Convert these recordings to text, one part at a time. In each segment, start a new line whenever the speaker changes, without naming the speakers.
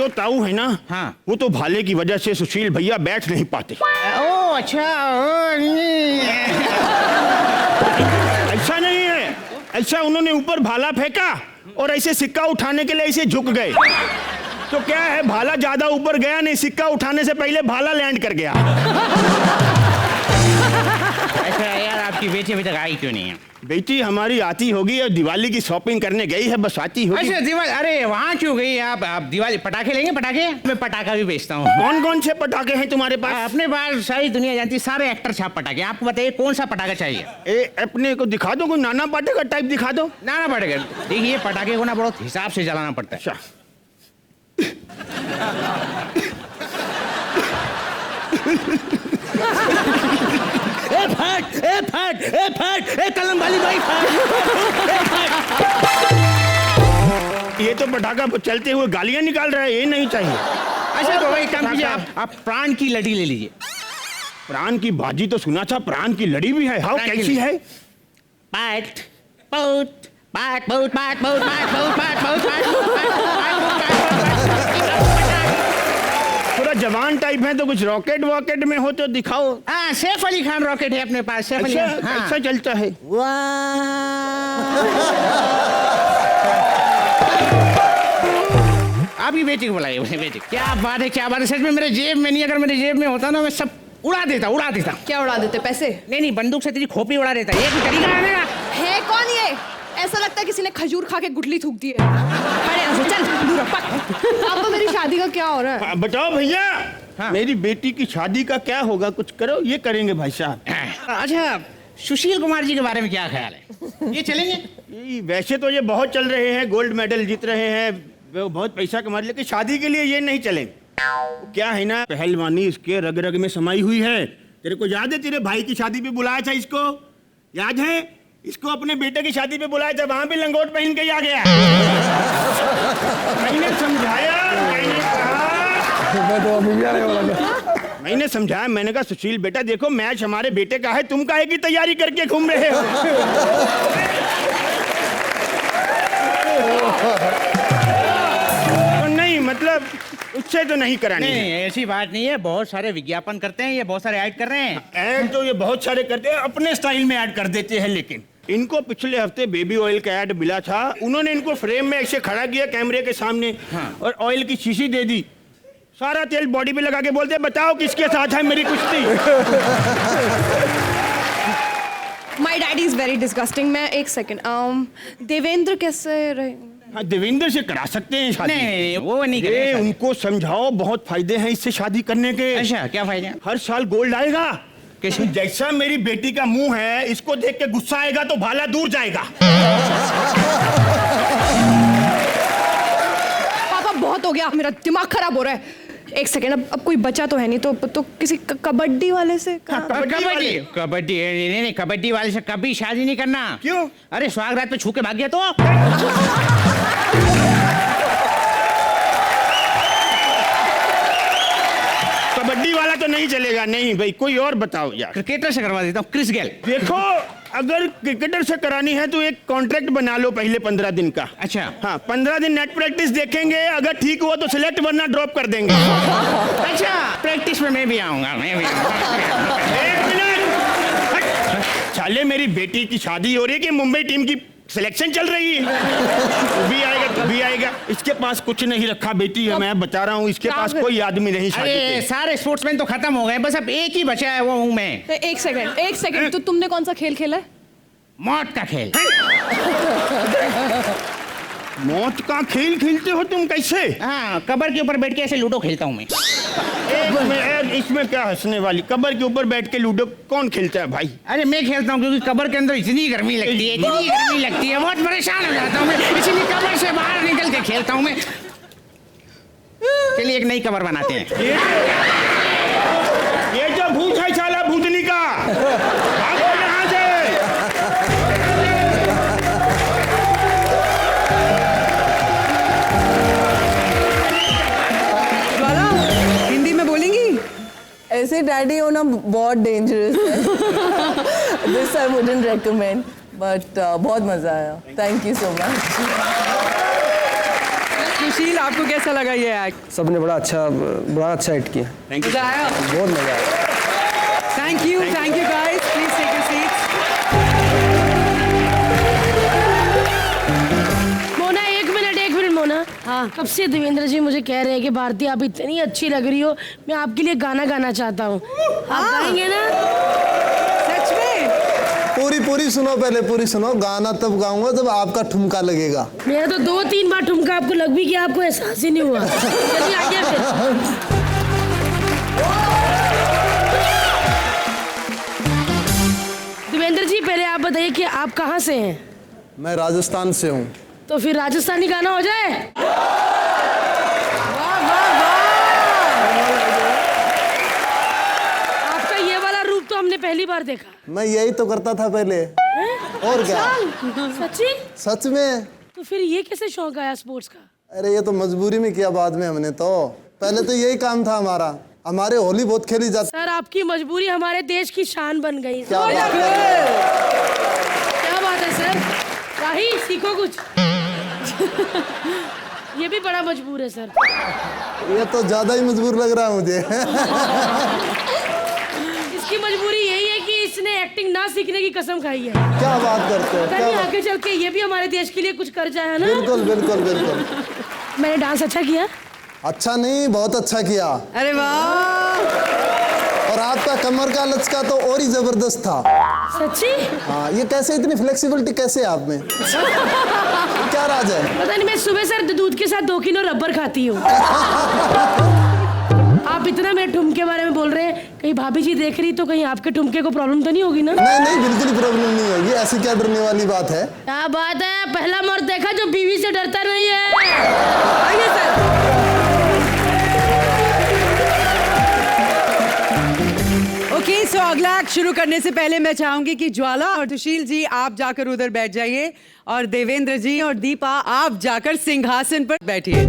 जो ताऊ है ना,
हाँ,
वो तो भाले की वजह से सुशील भैया बैठ नहीं पाते।
ओ अच्छा,
ऐसा नहीं है, ऐसा उन्होंने ऊपर भाला फेंका और ऐसे सिक्का उठाने के लिए ऐसे झुक गए, तो क्या है भाला ज्यादा ऊपर गया नहीं, सिक्का उठाने से पहले भाला लैंड कर गया।
अच्छा यार, आपकी बेटी अभी तक आई क्यों नहीं है?
बेटी हमारी आती होगी और दिवाली की शॉपिंग करने गई है, बस आती होगी।
अच्छा दिवाली, अरे वहाँ क्यों गई आप दिवाली? पटाखे लेंगे? पटाखे मैं पटाखा भी बेचता हूँ।
कौन कौन से पटाखे हैं तुम्हारे पास?
अपने पास सारी दुनिया जानती है, सारे एक्टर छाप पटाखे। आपको बताइए कौन सा पटाखा चाहिए?
अपने को दिखा दो, कोई नाना पाटेकर टाइप दिखा दो।
नाना पाटेकर, देखिए पटाखे को ना बहुत हिसाब से जलाना पड़ता है।
अच्छा,
कलम वाली भाई
ये तो पटाखा चलते हुए गालियां निकाल रहा है, ये नहीं चाहिए।
अच्छा तो भाई काम कीजिए, आप प्राण की लड़ी ले लीजिए।
प्राण की बाजी तो सुना था, प्राण की लड़ी भी है। हाउ, कैसी है?
पाट पाट पाट पाट पाट पाट पाट पाट पाट
थोड़ा जवान टाइप है, तो कुछ रॉकेट वॉकेट में हो तो दिखाओ।
हाँ, सैफ अली खान रॉकेट है अपने पास। सैफ अली
अच्छा,
हाँ।
कैसा चलता है?
आप ही बेटी को बुलाइए, बेटी। क्या बात है, क्या बात है, सच में मेरे जेब में नहीं, अगर मेरे जेब में होता ना मैं सब उड़ा देता, उड़ा देता।
क्या उड़ा देते? पैसे?
नहीं, बंदूक से तेरी खोपड़ी उड़ा देता। ये कोई तरीका है?
है कौन ये? ऐसा लगता है किसी ने खजूर खा के गुठली थूक दी है। अरे यहाँ से चल, दूर रह, पक। अब तो मेरी शादी का क्या हो रहा है?
बताओ भैया।
हाँ।
मेरी बेटी की शादी का क्या होगा, कुछ करो। ये करेंगे भाई साहब।
अच्छा, सुशील कुमार जी के बारे में क्या ख्याल है? ये चलेंगे?
वैसे तो ये बहुत चल रहे हैं, गोल्ड मेडल जीत रहे हैं, वो बहुत पैसा कमा रहे, लेकिन शादी के लिए ये नहीं चले। क्या है ना, पहलवानी इसके रग रग में समाई हुई है। तेरे को याद है, तेरे भाई की शादी पे बुलाया था इसको, याद है? इसको अपने बेटे की शादी पे बुलाया था, वहां भी लंगोट पहन के ही आ गया। मैंने समझाया, मैंने कहा,
मैं तो अभी भी आने वाला था।
मैंने समझाया, मैंने कहा सुशील बेटा देखो, मैच हमारे बेटे का है, तुम काहे की तैयारी करके घूम रहे हो? नहीं मतलब उससे तो नहीं करानी।
नहीं, ऐसी बात नहीं है, बहुत सारे विज्ञापन करते हैं, ये बहुत सारे ऐड कर रहे हैं।
ऐड तो ये बहुत सारे करते हैं, अपने स्टाइल में ऐड कर देते हैं, लेकिन इनको पिछले हफ्ते बेबी ऑयल का ऐड मिला था। उन्होंने इनको फ्रेम में ऐसे खड़ा किया कैमरे के सामने,
हाँ।
और ऑयल की शीशी दे दी, सारा तेल बॉडी पे लगा के बोलते बताओ किसके साथ है मेरी कुश्ती।
My daddy is very disgusting. मैं एक सेकेंड, देवेंद्र कैसे रहे?
हाँ, देवेंद्र से करा सकते हैं शादी।
नहीं, वो नहीं
ये
करेंगे।
उनको समझाओ, बहुत फायदे हैं इससे शादी करने के।
अच्छा, क्या फायदे हैं?
हर साल गोल्ड आएगा।
कैसे?
जैसा मेरी बेटी का मुंह है, इसको देख के गुस्सा आएगा तो भाला दूर जाएगा।
पापा बहुत हो गया, मेरा दिमाग खराब हो रहा है। एक सेकेंड, अब कोई बचा तो है नहीं, तो किसी कबड्डी वाले से
कबड्डी नहीं, कबड्डी वाले से कभी शादी नहीं करना।
क्यों?
अरे स्वागरात पे छू के भाग गया तो।
कबड्डी वाला तो नहीं चलेगा। नहीं भाई, कोई और बताओ यार।
क्रिकेटर से करवा देता हूँ, क्रिस गेल।
देखो, अगर क्रिकेटर से करानी है तो एक कॉन्ट्रैक्ट बना लो पहले 15 दिन का।
अच्छा।
हाँ, 15 दिन नेट प्रैक्टिस देखेंगे, अगर ठीक हुआ तो सिलेक्ट, वरना ड्रॉप कर देंगे।
अच्छा, प्रैक्टिस में मैं भी आऊंगा, मैं भी आऊंगा।
एक मिनट, साले मेरी बेटी की शादी हो रही है कि मुंबई टीम की सिलेक्शन चल रही है? भी आएगा, तो भी आएगा। इसके पास कुछ नहीं रखा बेटी है, मैं बता रहा हूँ, इसके पास कोई आदमी नहीं शादी
अरे
पे।
सारे स्पोर्ट्समैन तो खत्म हो गए, बस अब एक ही बचा है, वो हूँ मैं।
एक सेकेंड, तो तुमने कौन सा खेल खेला है?
मौत का खेल।
मौत का खेल खेलते हो तुम? कैसे?
हाँ, कबर के ऊपर बैठ के ऐसे लूडो खेलता हूँ मैं।
इसमें क्या हंसने वाली? कबर के ऊपर बैठ के लूडो कौन खेलता है भाई?
अरे मैं खेलता हूँ, क्योंकि कबर के अंदर इतनी गर्मी लगती है, इतनी गर्मी लगती है, बहुत परेशान हो जाता हूँ मैं, इसीलिए कबर से बाहर निकल के खेलता हूँ मैं। चलिए एक नई कबर बनाते हैं।
ये जो भूत है साला भूतनी का, भागो यहाँ से।
हिंदी में बोलेंगी?
ऐसे डैडी होना बहुत डेंजरस है। This I wouldn't recommend, but बहुत मजा आया। Thank you so much.
Sushil, आपको कैसा लगा ये एक्ट?
सबने बड़ा अच्छा एक्ट किया।
Thank you.
मजा आया?
बहुत मजा आया।
Thank you guys, please take your seats.
Mona एक मिनट मोना। हाँ, कब से देवेंद्र जी मुझे कह रहे हैं कि भारती आप इतनी अच्छी लग रही हो, मैं आपके लिए गाना गाना चाहता हूँ। आप गाएंगे ना?
सच में?
पूरी सुनो, पहले पूरी सुनो। गाना तब गाऊंगा जब आपका ठुमका लगेगा।
मेरा तो 2-3 बार ठुमका आपको लग भी गया, आपको एहसास ही नहीं हुआ। चलिए आगे फिर। देवेंद्र जी पहले आप बताइए कि आप कहाँ से हैं?
मैं राजस्थान से हूँ।
तो फिर राजस्थानी गाना हो जाए। आपका ये वाला रूप तो हमने पहली बार देखा।
मैं यही तो करता था पहले। और क्या?
सच्ची?
सच में।
तो फिर ये कैसे शौक आया स्पोर्ट्स का?
अरे ये तो मजबूरी में किया, बाद में हमने तो। पहले तो यही काम था हमारा। हमारे होली बहुत खेली जाती।
सर आपकी मजबूरी हमारे देश की शान बन गई।
क्या बात
क्या बात है सर, राही सीखो कुछ। ये भी बड़ा मजबूर है सर।
है? ये तो ज्यादा ही मजबूर लग रहा है मुझे।
इसकी मजबूरी यही है कि इसने एक्टिंग ना सीखने की कसम खाई है।
क्या बात करते हो? क्या
आगे चल के ये भी हमारे देश के लिए कुछ कर जाए, है ना?
बिल्कुल बिल्कुल बिल्कुल।
मैंने डांस अच्छा किया?
अच्छा नहीं, बहुत अच्छा किया।
अरे वाह!
और आपका कमर का लचका तो और ही जबरदस्त था।
सच्ची?
हाँ, ये कैसे, इतनी फ्लेक्सिबिलिटी कैसे है आप में? क्या राज है?
पता नहीं, मैं सुबह सर दूध के साथ 2 किलो रबर खाती हूँ। आप इतना मेरे ठुमके के बारे में बोल रहे हैं, कहीं भाभी जी देख रही तो कहीं आपके ठुमके को प्रॉब्लम तो नहीं होगी ना?
नहीं, बिल्कुल प्रॉब्लम नहीं होगी। ऐसी क्या डरने वाली बात है?
क्या बात है, पहला मर्द देखा जो बीवी से डरता नहीं है।
आइए सर। ओके, सो अगला एक्ट शुरू करने से पहले मैं चाहूंगी कि ज्वाला और सुशील जी आप जाकर उधर बैठ जाइए, और देवेंद्र जी और दीपा आप जाकर सिंहासन पर बैठिए।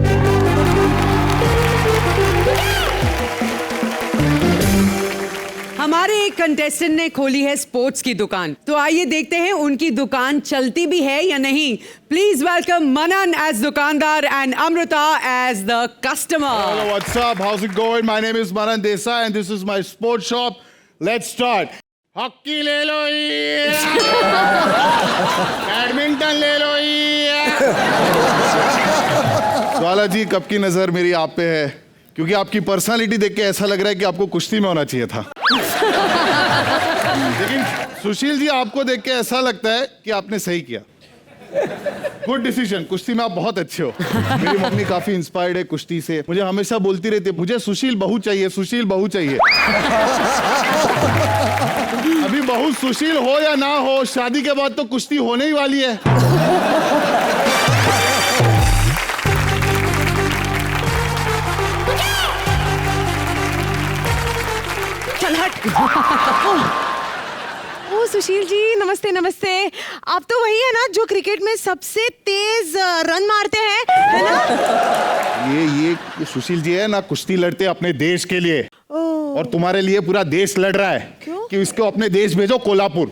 हमारे एक कंटेस्टेंट ने खोली है स्पोर्ट्स की दुकान, तो आइए देखते हैं उनकी दुकान चलती भी है या नहीं। प्लीज वेलकम मनन एज दुकानदार and Amrita as the customer.
Hello, what's up? How's it going? My name is Manan Desai and this is my sports shop. Let's start. Hockey ले लो ये, बैडमिंटन ले लो ये। ज्वाला जी, कब की नजर मेरी आप पे है, क्योंकि आपकी पर्सनालिटी देख के ऐसा लग रहा है कि आपको कुश्ती में होना चाहिए था। लेकिन सुशील जी, आपको देख के ऐसा लगता है कि आपने सही किया। गुड डिसीजन, कुश्ती में आप बहुत अच्छे हो। मेरी मम्मी काफी इंस्पायर्ड है कुश्ती से, मुझे हमेशा बोलती रहती है मुझे सुशील बहू चाहिए, सुशील बहू चाहिए। अभी बहू सुशील हो या ना हो, शादी के बाद तो कुश्ती होने ही वाली है।
चल हट। ओ सुशील जी, नमस्ते नमस्ते। आप तो वही है ना जो क्रिकेट में सबसे तेज रन मारते हैं, है ना?
ये सुशील जी है ना, कुश्ती लड़ते हैं अपने देश के लिए, और तुम्हारे लिए पूरा देश लड़ रहा है।
क्यों?
कि इसको अपने देश भेजो, कोल्हापुर।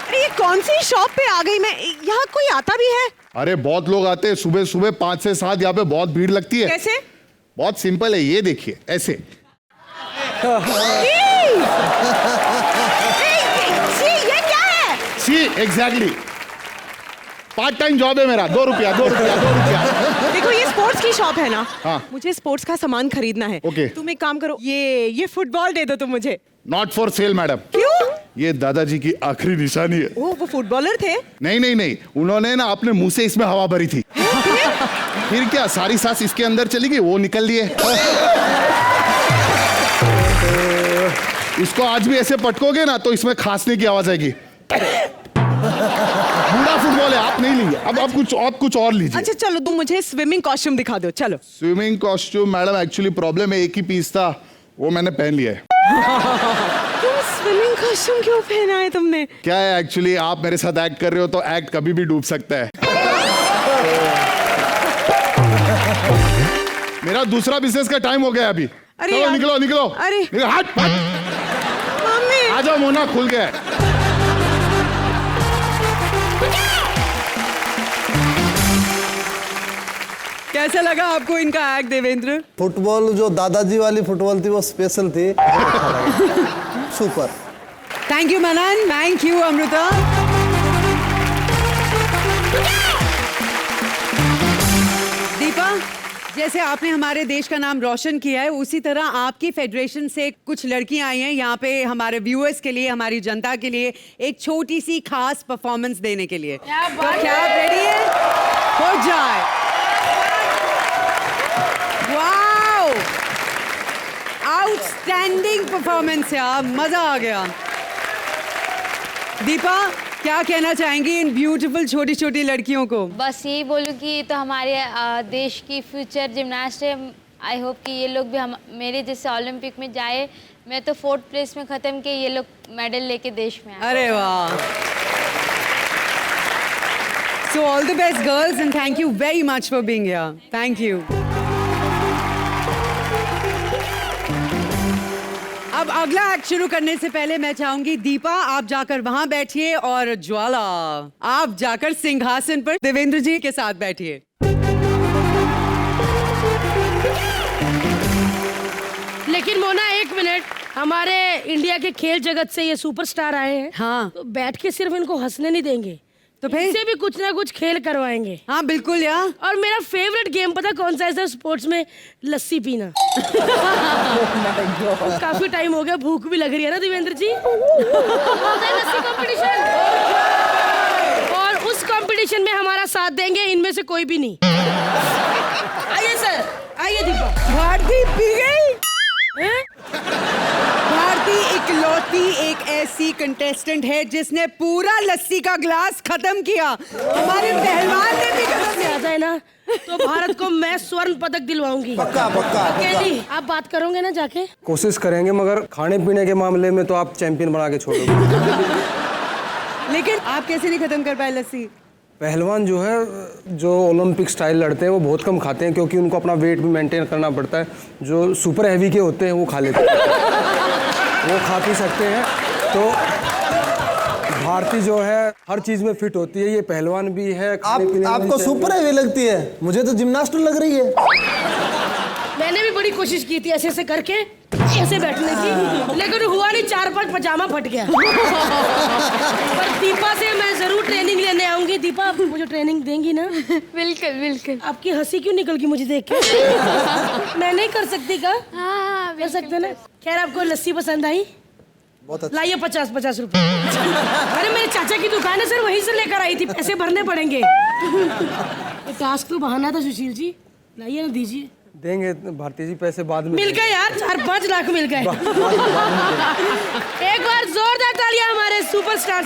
अरे ये कौन सी शॉप पे आ गई मैं? यहाँ कोई आता भी है?
अरे बहुत लोग आते हैं सुबह सुबह 5 से 7, यहाँ पे बहुत भीड़ लगती है।
कैसे?
बहुत सिंपल है, ये देखिए ऐसे।
ये क्या है?
सी एग्जैक्टली, पार्ट टाइम जॉब है मेरा। 2 रुपया 2 रुपया 2 रुपया।
देखो ये स्पोर्ट्स की शॉप है ना?
हाँ।
मुझे स्पोर्ट्स का सामान खरीदना है।
Okay.
तुम एक काम करो, ये फुटबॉल दे दो तुम मुझे।
Not for sale madam.
क्यों?
ये दादाजी की आखिरी निशानी है।
वो फुटबॉलर थे?
नहीं नहीं नहीं, उन्होंने ना अपने मुंह से इसमें हवा भरी थी। फिर क्या, सारी सांस इसके अंदर चली गई, वो निकल लिए। इसको आज भी ऐसे पटकोगे ना तो इसमें खांसने की आवाज आएगी। बूढ़ा फुटबॉल है, आप नहीं लीजिए। अब आप कुछ और लीजिए।
अच्छा चलो, तुम मुझे स्विमिंग कॉस्ट्यूम दिखा दो, चलो।
Swimming costume madam, actually problem है, एक ही पीस था, वो मैंने पहन लिया है।
तुम स्विमिंग कॉस्ट्यूम क्यों पहना है तुमने?
क्या है, एक्चुअली आप मेरे साथ एक्ट कर रहे हो तो एक्ट कभी भी डूब सकता है। मेरा दूसरा बिजनेस का टाइम हो गया अभी।
अरे
चलो
यार।
निकलो निकलो।
अरे।
हट हट।
मम्मी।
आ जाओ, मोना खुल गया है।
कैसा लगा आपको इनका एक्ट देवेंद्र?
फुटबॉल जो दादाजी वाली फुटबॉल थी वो स्पेशल थी, बहुत अच्छा लगा। Super.
Thank you Manan, thank you Amrita. Deepa, जैसे आपने हमारे देश का नाम रोशन किया है, उसी तरह आपकी फेडरेशन से कुछ लड़कियां आई हैं यहाँ पे हमारे व्यूअर्स के लिए, हमारी जनता के लिए एक छोटी सी खास परफॉर्मेंस देने के लिए। तो क्या आप रेडी हैं? हो जाए। वाओ, आउटस्टैंडिंग परफॉर्मेंस यार, मजा आ गया। दीपा, क्या कहना चाहेंगी इन ब्यूटीफुल छोटी छोटी लड़कियों को?
बस यही बोलूँ कि ये तो हमारे देश की फ्यूचर जिम्नास्ट है। आई होप कि ये लोग भी हम मेरे जैसे ओलंपिक में जाए। मैं तो 4th प्लेस में ख़त्म किया, ये लोग मेडल लेके देश में आए।
अरे वाह। So all the best girls and thank you very much for being here. Thank you. अब अगला एक्ट शुरू करने से पहले मैं चाहूंगी दीपा आप जाकर वहां बैठिए और ज्वाला आप जाकर सिंहासन पर देवेंद्र जी के साथ बैठिए।
लेकिन मोना एक मिनट, हमारे इंडिया के खेल जगत से ये सुपरस्टार आए हैं।
हाँ।
तो बैठ के सिर्फ इनको हंसने नहीं देंगे,
तो फिर
इनसे भी कुछ ना कुछ खेल करवाएंगे।
हाँ बिल्कुल यार।
और मेरा फेवरेट गेम पता कौन सा है सर स्पोर्ट्स में? लस्सी पीना। काफी टाइम हो गया, भूख भी लग रही है ना देवेंद्र जी। लस्सी कंपटीशन, और उस कंपटीशन में हमारा साथ देंगे इनमें से कोई भी नहीं। आइए सर, आइए दीपा।
भारती पी गई। भारती इकलौती एक ऐसी कंटेस्टेंट है जिसने पूरा लस्सी का ग्लास खत्म किया। हमारे पहलवान ने भी खत्म किया।
आता है ना, तो भारत को मैं स्वर्ण पदक दिलवाऊंगी।
पक्का पक्का
जी, आप बात करोगे ना जाके?
कोशिश करेंगे, मगर खाने पीने के मामले में तो आप चैंपियन बना के छोड़ोगे।
लेकिन आप कैसे नहीं खत्म कर पाए लस्सी?
पहलवान जो है, जो ओलंपिक स्टाइल लड़ते हैं वो बहुत कम खाते हैं, क्योंकि उनको अपना वेट भी मेंटेन करना पड़ता है। जो सुपर हैवी के होते हैं वो खा लेते हैं, वो खा पी सकते हैं। तो भारती जो है हर चीज में फिट होती है, ये पहलवान भी है।
आपको सुपर हैवी लगती है, मुझे तो जिम्नास्ट लग रही है।
मैंने भी बड़ी कोशिश की थी ऐसे ऐसे करके ऐसे बैठने की, लेकिन हुआ नहीं, 4-5 पजामा फट गया। पर दीपा से मैं जरूर ट्रेनिंग लेने आऊंगी। दीपा, आप मुझे ट्रेनिंग देंगी ना?
बिल्कुल बिल्कुल।
आपकी हंसी क्यों निकल गई मुझे देख के? मैं नहीं कर सकती का?
हाँ,
कर सकते ना। खैर, आपको लस्सी पसंद आई?
बहुत अच्छा।
लाइए 50-50 रुपए। अरे मेरे चाचा की दुकान है सर, वहीं से लेकर आई थी, पैसे भरने पड़ेंगे। टास्क तो बहाना था सुशील जी, लाइए ना, दीजिए।
देंगे भारती जी, पैसे बाद में
मिल गए यार, 4-5 लाख मिल गए। एक बार जोरदार तालियां हमारे सुपरस्टार्स के